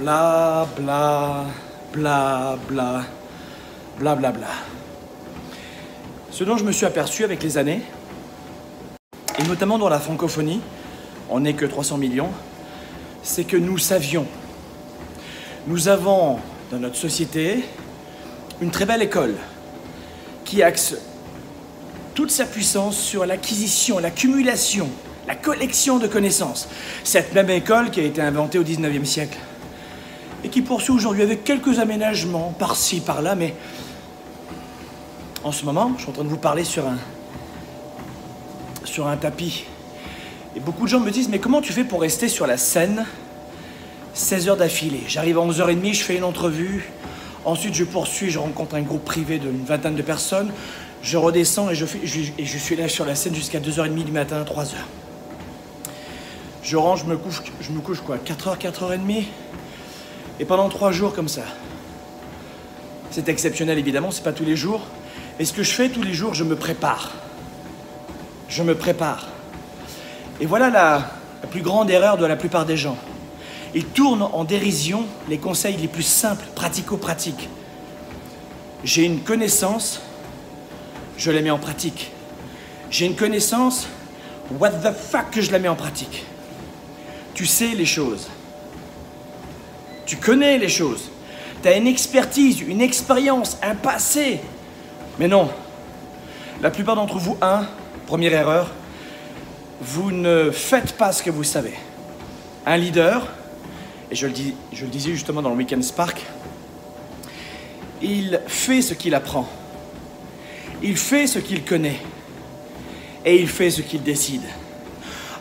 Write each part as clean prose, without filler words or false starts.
Bla, bla, bla, bla, bla, bla, bla. Ce dont je me suis aperçu avec les années, et notamment dans la francophonie, on n'est que 300 millions, c'est que nous savions. Nous avons dans notre société une très belle école qui axe toute sa puissance sur l'acquisition, l'accumulation, la collection de connaissances. Cette même école qui a été inventée au 19e siècle et qui poursuit aujourd'hui avec quelques aménagements par-ci, par-là, mais en ce moment, je suis en train de vous parler sur un tapis. Et beaucoup de gens me disent, mais comment tu fais pour rester sur la scène 16 heures d'affilée? J'arrive à 11h30, je fais une entrevue, ensuite je poursuis, je rencontre un groupe privé d'une vingtaine de personnes, je redescends et je suis là sur la scène jusqu'à 2h30 du matin, 3h. Je range, je me couche quoi, 4h, 4h30, et pendant 3 jours comme ça. C'est exceptionnel évidemment, c'est pas tous les jours, mais ce que je fais tous les jours, je me prépare. Je me prépare. Et voilà la plus grande erreur de la plupart des gens. Ils tournent en dérision les conseils les plus simples, pratico-pratiques. J'ai une connaissance, je la mets en pratique. J'ai une connaissance, what the fuck que je la mets en pratique. Tu sais les choses. Tu connais les choses. Tu as une expertise, une expérience, un passé. Mais non. La plupart d'entre vous, première erreur, vous ne faites pas ce que vous savez. Un leader, et je le disais justement dans le Weekend Spark, il fait ce qu'il apprend. Il fait ce qu'il connaît. Et il fait ce qu'il décide.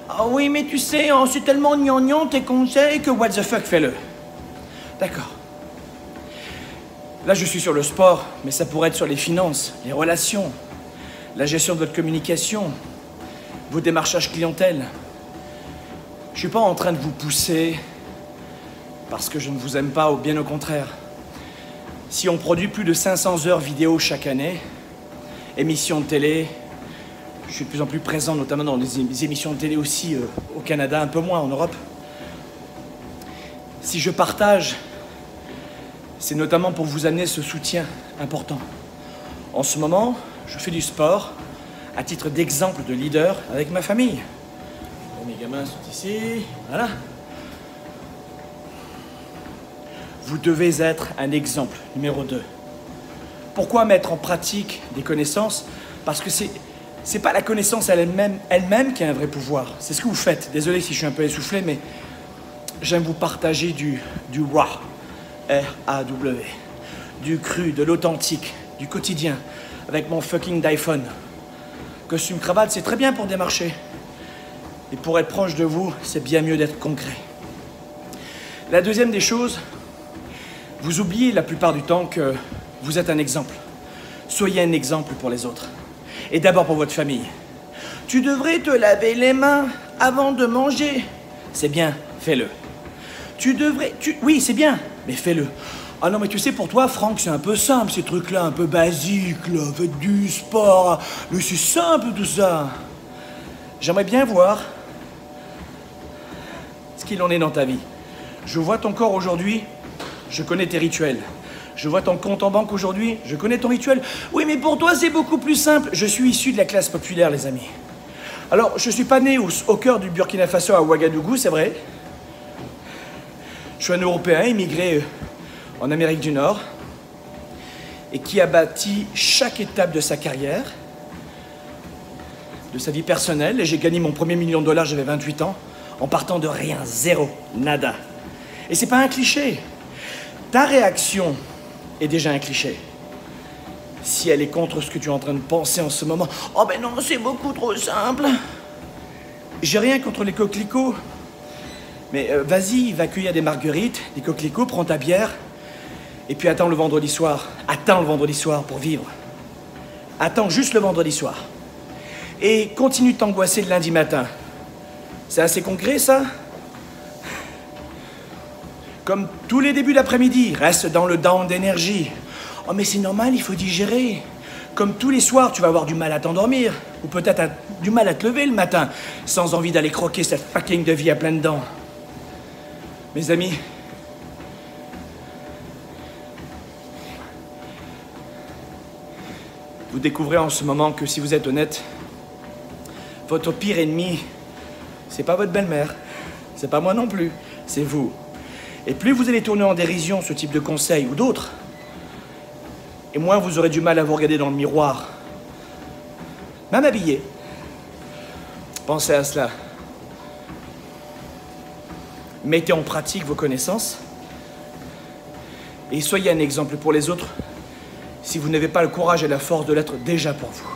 Ah oui, mais tu sais, c'est tellement gnangnan tes conseils que what the fuck, fais-le. D'accord. Là, je suis sur le sport, mais ça pourrait être sur les finances, les relations, la gestion de votre communication, vos démarchages clientèle. Je ne suis pas en train de vous pousser parce que je ne vous aime pas, ou bien au contraire. Si on produit plus de 500 heures vidéo chaque année, émissions de télé, je suis de plus en plus présent, notamment dans des émissions de télé aussi au Canada, un peu moins en Europe. Si je partage, c'est notamment pour vous amener ce soutien important. En ce moment, je fais du sport à titre d'exemple de leader avec ma famille. Bon, mes gamins sont ici, voilà. Vous devez être un exemple, numéro 2. Pourquoi mettre en pratique des connaissances? Parce que c'est pas la connaissance elle-même qui a un vrai pouvoir. C'est ce que vous faites. Désolé si je suis un peu essoufflé, mais j'aime vous partager du raw, R-A-W, du cru, de l'authentique, du quotidien, avec mon fucking iPhone. Costume cravate, c'est très bien pour démarcher. Et pour être proche de vous, c'est bien mieux d'être concret. La deuxième des choses, vous oubliez la plupart du temps que vous êtes un exemple. Soyez un exemple pour les autres. Et d'abord pour votre famille. Tu devrais te laver les mains avant de manger. C'est bien, fais-le. Oui, c'est bien, mais fais-le. Ah non, mais tu sais, pour toi, Franck, c'est un peu simple, ces trucs-là, un peu basiques, là. Faites du sport. Mais c'est simple, tout ça. J'aimerais bien voir ce qu'il en est dans ta vie. Je vois ton corps aujourd'hui, je connais tes rituels. Je vois ton compte en banque aujourd'hui, je connais ton rituel. Oui, mais pour toi, c'est beaucoup plus simple. Je suis issu de la classe populaire, les amis. Alors, je ne suis pas né au cœur du Burkina Faso à Ouagadougou, c'est vrai. Je suis un Européen immigré en Amérique du Nord et qui a bâti chaque étape de sa carrière, de sa vie personnelle. Et j'ai gagné mon premier $1 million, j'avais 28 ans, en partant de rien, zéro, nada. Et c'est pas un cliché. Ta réaction est déjà un cliché. Si elle est contre ce que tu es en train de penser en ce moment, oh ben non, c'est beaucoup trop simple. J'ai rien contre les coquelicots. Mais vas-y, va cueillir des marguerites, des coquelicots, prends ta bière, et puis attends le vendredi soir. Attends le vendredi soir pour vivre. Attends juste le vendredi soir. Et continue de t'angoisser le lundi matin. C'est assez concret, ça? Comme tous les débuts d'après-midi, reste dans le down d'énergie. Oh mais c'est normal, il faut digérer. Comme tous les soirs, tu vas avoir du mal à t'endormir. Ou peut-être du mal à te lever le matin, sans envie d'aller croquer cette fucking de vie à pleines dents. Mes amis, Vous découvrez en ce moment que si vous êtes honnête, votre pire ennemi, c'est pas votre belle-mère, c'est pas moi non plus, c'est vous. Et plus vous allez tourner en dérision ce type de conseils ou d'autres, et moins vous aurez du mal à vous regarder dans le miroir. Même habillé. Pensez à cela. Mettez en pratique vos connaissances et soyez un exemple pour les autres si vous n'avez pas le courage et la force de l'être déjà pour vous.